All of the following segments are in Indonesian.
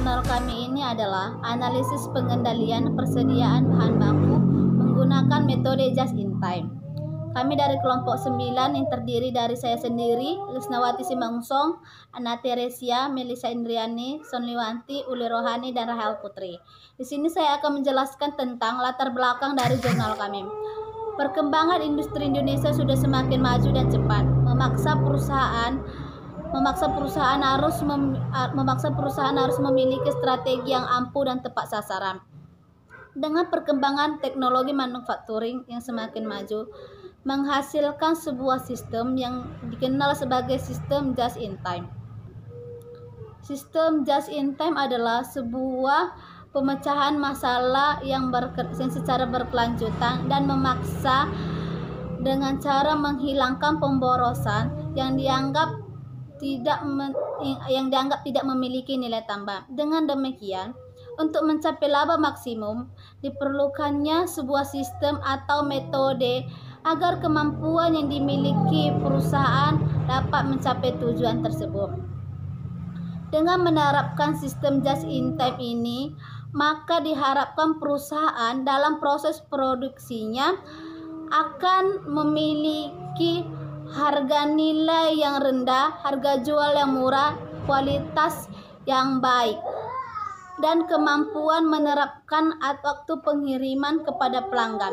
jurnal kami ini adalah analisis pengendalian persediaan bahan baku menggunakan metode just in time. Kami dari kelompok 9 yang terdiri dari saya sendiri, Lisnawati Simangsong, Ana Teresia, Melisa Indriani, Sonliwanti, Uli Rohani, dan Rahel Putri. Di sini saya akan menjelaskan tentang latar belakang dari jurnal kami. Perkembangan industri Indonesia sudah semakin maju dan cepat, memaksa perusahaan harus memiliki strategi yang ampuh dan tepat sasaran. Dengan perkembangan teknologi manufacturing yang semakin maju, menghasilkan sebuah sistem yang dikenal sebagai sistem just in time. Sistem just in time adalah sebuah pemecahan masalah yang secara berkelanjutan dan memaksa dengan cara menghilangkan pemborosan yang dianggap tidak memiliki nilai tambah. Dengan demikian, untuk mencapai laba maksimum, diperlukannya sebuah sistem atau metode agar kemampuan yang dimiliki perusahaan dapat mencapai tujuan tersebut. Dengan menerapkan sistem just in time ini, maka diharapkan perusahaan dalam proses produksinya akan memiliki harga nilai yang rendah, harga jual yang murah, kualitas yang baik, dan kemampuan menerapkan waktu pengiriman kepada pelanggan.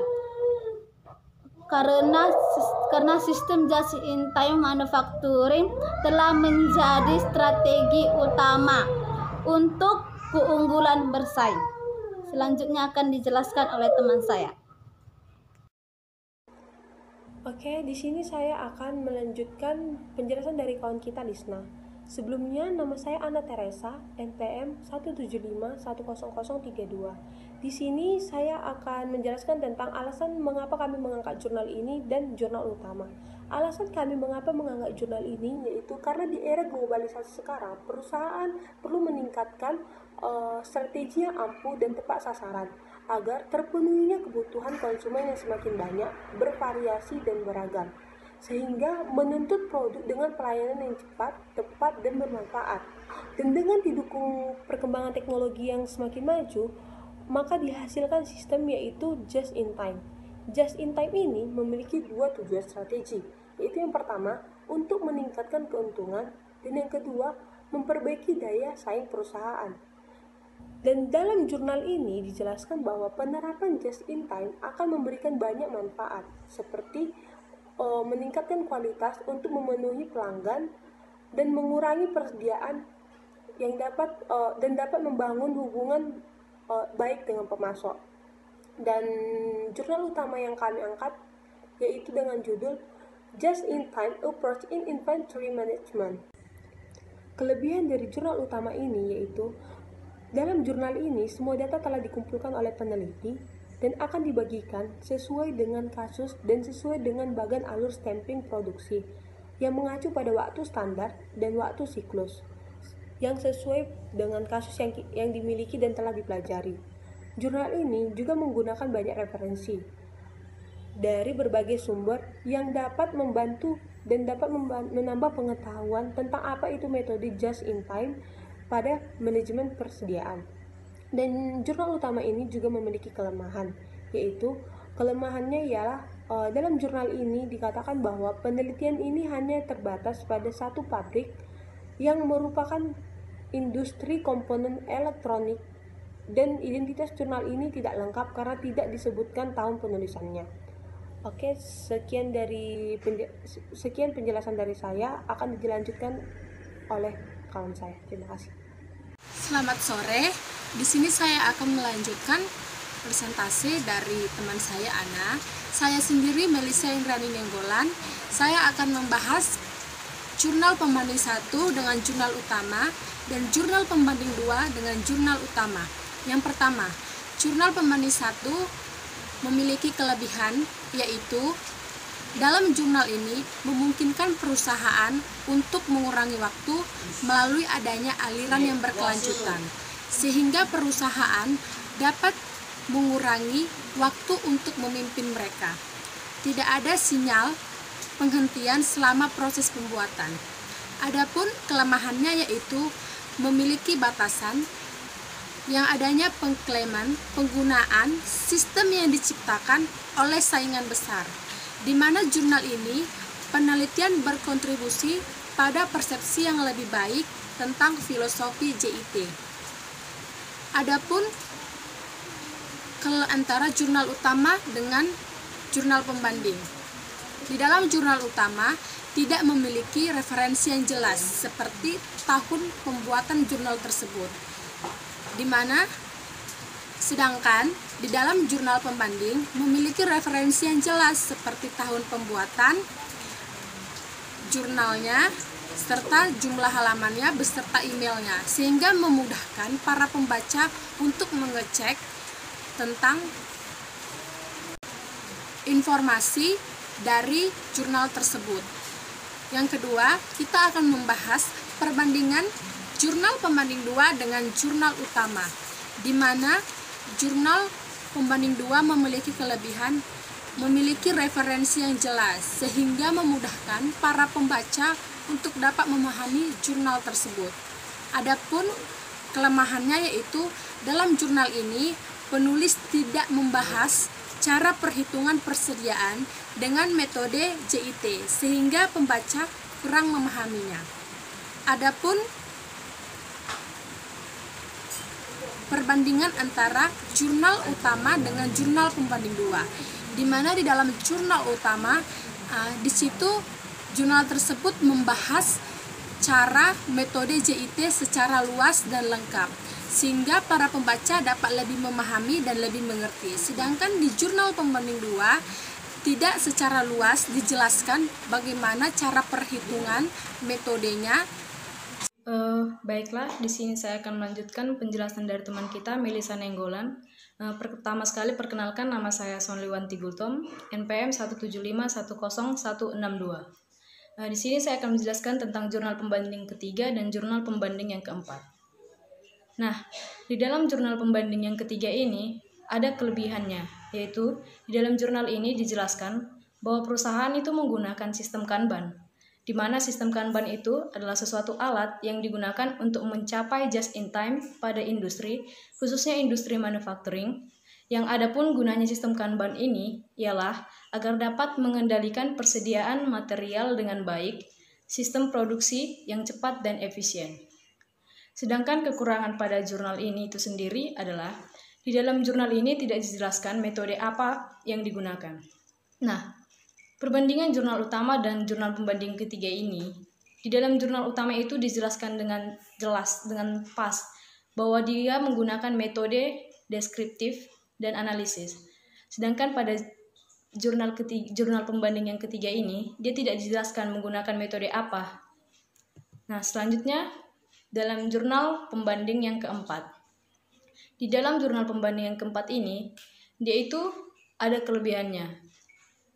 Karena sistem just in time manufacturing telah menjadi strategi utama untuk keunggulan bersaing. Selanjutnya akan dijelaskan oleh teman saya. Oke, di sini saya akan melanjutkan penjelasan dari kawan kita Lisna. Sebelumnya, nama saya Ana Teresa, NPM 175100032. Di sini saya akan menjelaskan tentang alasan mengapa kami mengangkat jurnal ini dan jurnal utama. Alasan kami mengapa mengangkat jurnal ini yaitu karena di era globalisasi sekarang, perusahaan perlu meningkatkan strategi yang ampuh dan tepat sasaran agar terpenuhinya kebutuhan konsumen yang semakin banyak, bervariasi dan beragam, sehingga menuntut produk dengan pelayanan yang cepat, tepat, dan bermanfaat. Dan dengan didukung perkembangan teknologi yang semakin maju, maka dihasilkan sistem yaitu just in time. Just in time ini memiliki dua tujuan strategi, yaitu yang pertama, untuk meningkatkan keuntungan, dan yang kedua, memperbaiki daya saing perusahaan. Dan dalam jurnal ini dijelaskan bahwa penerapan just in time akan memberikan banyak manfaat, seperti meningkatkan kualitas untuk memenuhi pelanggan dan mengurangi persediaan yang dapat membangun hubungan baik dengan pemasok. Dan jurnal utama yang kami angkat yaitu dengan judul Just in Time Approach in Inventory Management. Kelebihan dari jurnal utama ini yaitu dalam jurnal ini semua data telah dikumpulkan oleh peneliti dan akan dibagikan sesuai dengan kasus dan sesuai dengan bagan alur stamping produksi yang mengacu pada waktu standar dan waktu siklus yang sesuai dengan kasus yang dimiliki dan telah dipelajari. Jurnal ini juga menggunakan banyak referensi dari berbagai sumber yang dapat membantu dan dapat menambah pengetahuan tentang apa itu metode just in time pada manajemen persediaan. Dan jurnal utama ini juga memiliki kelemahan, yaitu kelemahannya ialah dalam jurnal ini dikatakan bahwa penelitian ini hanya terbatas pada satu pabrik yang merupakan industri komponen elektronik, dan identitas jurnal ini tidak lengkap karena tidak disebutkan tahun penulisannya. Oke, sekian penjelasan dari saya, akan dilanjutkan oleh kawan saya. Terima kasih. Selamat sore. Di sini saya akan melanjutkan presentasi dari teman saya Ana. Saya sendiri Melisa Indrani Nenggolan. Saya akan membahas jurnal pembanding 1 dengan jurnal utama dan jurnal pembanding 2 dengan jurnal utama. Yang pertama, jurnal pembanding 1 memiliki kelebihan yaitu dalam jurnal ini memungkinkan perusahaan untuk mengurangi waktu melalui adanya aliran yang berkelanjutan, sehingga perusahaan dapat mengurangi waktu untuk memimpin mereka. Tidak ada sinyal penghentian selama proses pembuatan. Adapun kelemahannya yaitu memiliki batasan yang adanya pengklaiman penggunaan sistem yang diciptakan oleh saingan besar, di mana jurnal ini penelitian berkontribusi pada persepsi yang lebih baik tentang filosofi JIT. Adapun antara jurnal utama dengan jurnal pembanding. Di dalam jurnal utama tidak memiliki referensi yang jelas seperti tahun pembuatan jurnal tersebut. Sedangkan di dalam jurnal pembanding memiliki referensi yang jelas seperti tahun pembuatan jurnalnya serta jumlah halamannya beserta emailnya, sehingga memudahkan para pembaca untuk mengecek tentang informasi dari jurnal tersebut. Yang kedua, kita akan membahas perbandingan jurnal pembanding 2 dengan jurnal utama, di mana jurnal pembanding 2 memiliki kelebihan memiliki referensi yang jelas sehingga memudahkan para pembaca untuk dapat memahami jurnal tersebut. Adapun kelemahannya yaitu dalam jurnal ini penulis tidak membahas cara perhitungan persediaan dengan metode JIT sehingga pembaca kurang memahaminya. Adapun perbandingan antara jurnal utama dengan jurnal pembanding 2, di mana di dalam jurnal utama di situ jurnal tersebut membahas cara metode JIT secara luas dan lengkap, sehingga para pembaca dapat lebih memahami dan lebih mengerti. Sedangkan di jurnal pembanding 2 tidak secara luas dijelaskan bagaimana cara perhitungan metodenya. Baiklah, di sini saya akan melanjutkan penjelasan dari teman kita Melisa Nenggolan. Pertama sekali perkenalkan, nama saya Sonliwanti Gultom, NPM 175100162. Di sini saya akan menjelaskan tentang jurnal pembanding ketiga dan jurnal pembanding yang keempat. Nah, di dalam jurnal pembanding yang ketiga ini ada kelebihannya, yaitu di dalam jurnal ini dijelaskan bahwa perusahaan itu menggunakan sistem Kanban, di mana sistem Kanban itu adalah sesuatu alat yang digunakan untuk mencapai just in time pada industri, khususnya industri manufacturing. Yang adapun gunanya sistem Kanban ini ialah agar dapat mengendalikan persediaan material dengan baik, sistem produksi yang cepat dan efisien. Sedangkan kekurangan pada jurnal ini itu sendiri adalah di dalam jurnal ini tidak dijelaskan metode apa yang digunakan. Nah, perbandingan jurnal utama dan jurnal pembanding ketiga ini, di dalam jurnal utama itu dijelaskan dengan jelas, dengan pas, bahwa dia menggunakan metode deskriptif dan analisis. Sedangkan pada jurnal pembanding yang ketiga ini, dia tidak dijelaskan menggunakan metode apa. Nah, selanjutnya dalam jurnal pembanding yang keempat. Di dalam jurnal pembanding yang keempat ini, dia itu ada kelebihannya.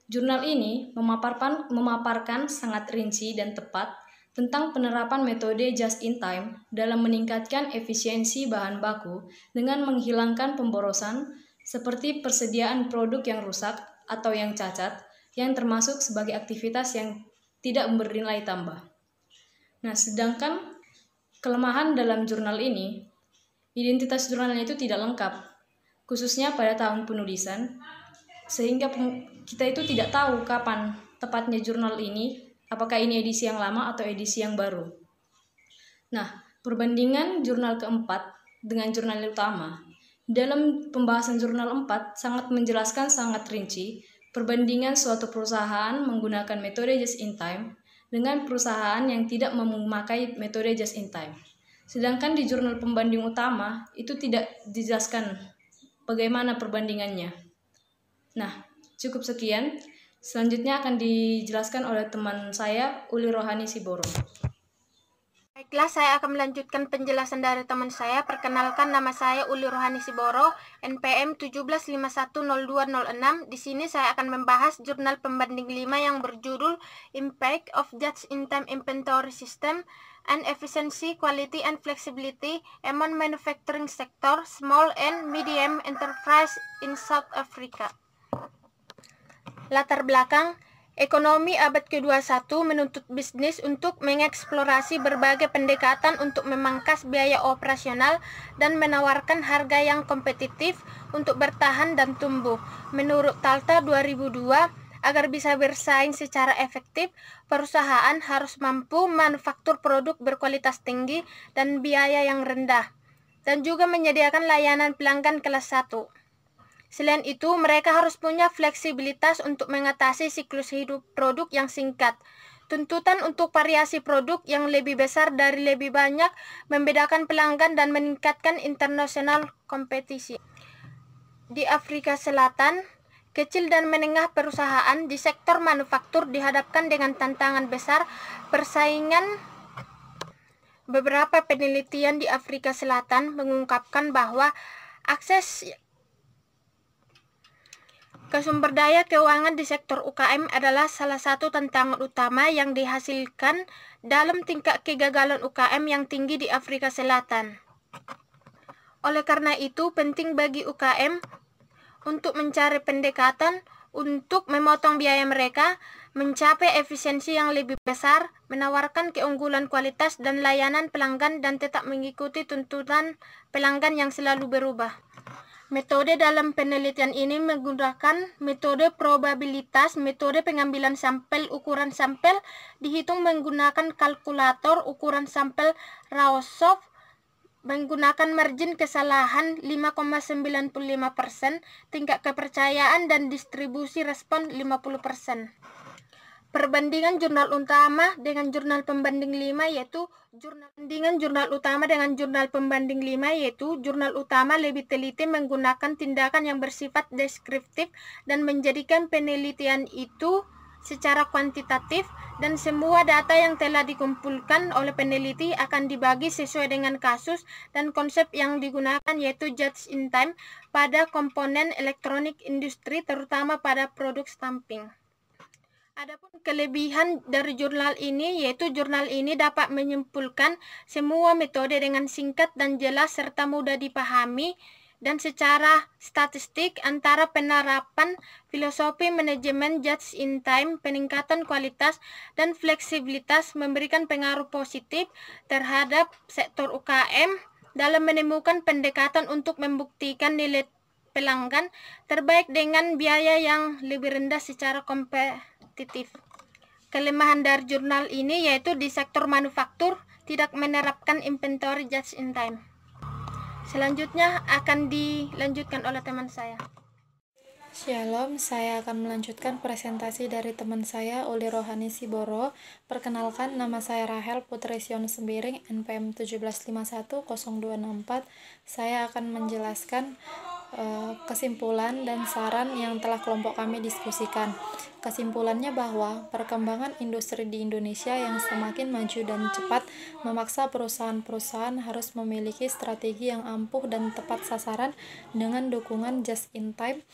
Jurnal ini memaparkan sangat rinci dan tepat tentang penerapan metode just in time dalam meningkatkan efisiensi bahan baku dengan menghilangkan pemborosan seperti persediaan produk yang rusak atau yang cacat, yang termasuk sebagai aktivitas yang tidak bernilai tambah. Nah, sedangkan kelemahan dalam jurnal ini, identitas jurnalnya itu tidak lengkap, khususnya pada tahun penulisan, sehingga kita itu tidak tahu kapan tepatnya jurnal ini, apakah ini edisi yang lama atau edisi yang baru. Nah, perbandingan jurnal keempat dengan jurnal utama. Dalam pembahasan jurnal 4 sangat menjelaskan sangat rinci perbandingan suatu perusahaan menggunakan metode just in time dengan perusahaan yang tidak memakai metode just in time. Sedangkan di jurnal pembanding utama itu tidak dijelaskan bagaimana perbandingannya. Nah, cukup sekian. Selanjutnya akan dijelaskan oleh teman saya, Uli Rohani Siboro. Baiklah, saya akan melanjutkan penjelasan dari teman saya. Perkenalkan, nama saya Uli Rohani Siboro, NPM 17510206. Di sini saya akan membahas jurnal pembanding 5 yang berjudul Impact of Just-in-Time Inventory System and Efficiency, Quality and Flexibility among Manufacturing Sector, Small and Medium Enterprise in South Africa. Latar belakang, Ekonomi abad ke-21 menuntut bisnis untuk mengeksplorasi berbagai pendekatan untuk memangkas biaya operasional dan menawarkan harga yang kompetitif untuk bertahan dan tumbuh. Menurut Talta 2002, agar bisa bersaing secara efektif, perusahaan harus mampu manufaktur produk berkualitas tinggi dan biaya yang rendah, dan juga menyediakan layanan pelanggan kelas 1. Selain itu, mereka harus punya fleksibilitas untuk mengatasi siklus hidup produk yang singkat. Tuntutan untuk variasi produk yang lebih besar dari lebih banyak, membedakan pelanggan dan meningkatkan internasional kompetisi. Di Afrika Selatan, kecil dan menengah perusahaan di sektor manufaktur dihadapkan dengan tantangan besar persaingan. Beberapa penelitian di Afrika Selatan mengungkapkan bahwa akses ke sumber daya keuangan di sektor UKM adalah salah satu tantangan utama yang dihasilkan dalam tingkat kegagalan UKM yang tinggi di Afrika Selatan. Oleh karena itu, penting bagi UKM untuk mencari pendekatan untuk memotong biaya mereka, mencapai efisiensi yang lebih besar, menawarkan keunggulan kualitas dan layanan pelanggan, dan tetap mengikuti tuntutan pelanggan yang selalu berubah. Metode dalam penelitian ini menggunakan metode probabilitas. Metode pengambilan sampel, ukuran sampel dihitung menggunakan kalkulator ukuran sampel Rao-Soft, menggunakan margin kesalahan 5,95%, tingkat kepercayaan dan distribusi respon 50%. Perbandingan jurnal utama dengan jurnal pembanding 5 yaitu jurnal utama lebih teliti, menggunakan tindakan yang bersifat deskriptif dan menjadikan penelitian itu secara kuantitatif, dan semua data yang telah dikumpulkan oleh peneliti akan dibagi sesuai dengan kasus dan konsep yang digunakan, yaitu just in time pada komponen elektronik industri, terutama pada produk stamping. Adapun kelebihan dari jurnal ini, yaitu jurnal ini dapat menyimpulkan semua metode dengan singkat dan jelas serta mudah dipahami, dan secara statistik antara penerapan filosofi manajemen just in time, peningkatan kualitas dan fleksibilitas memberikan pengaruh positif terhadap sektor UKM dalam menemukan pendekatan untuk membuktikan nilai pelanggan terbaik dengan biaya yang lebih rendah secara kompetitif. Kelemahan dari jurnal ini yaitu di sektor manufaktur tidak menerapkan inventory just in time. Selanjutnya akan dilanjutkan oleh teman saya. Shalom, saya akan melanjutkan presentasi dari teman saya, Uli Rohani Siboro. Perkenalkan, nama saya Rahel Putri Sion Sembiring, NPM 17510264. Saya akan menjelaskan kesimpulan dan saran yang telah kelompok kami diskusikan. Kesimpulannya bahwa perkembangan industri di Indonesia yang semakin maju dan cepat memaksa perusahaan-perusahaan harus memiliki strategi yang ampuh dan tepat sasaran dengan dukungan just in time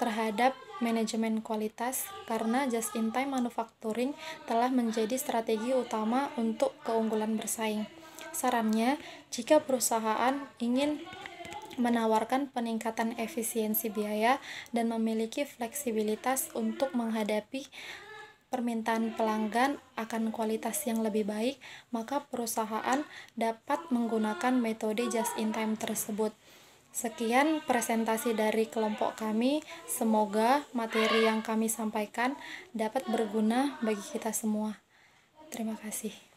terhadap manajemen kualitas, karena just in time manufacturing telah menjadi strategi utama untuk keunggulan bersaing. Sarannya, jika perusahaan ingin menawarkan peningkatan efisiensi biaya dan memiliki fleksibilitas untuk menghadapi permintaan pelanggan akan kualitas yang lebih baik, maka perusahaan dapat menggunakan metode just in time tersebut. Sekian presentasi dari kelompok kami. Semoga materi yang kami sampaikan dapat berguna bagi kita semua. Terima kasih.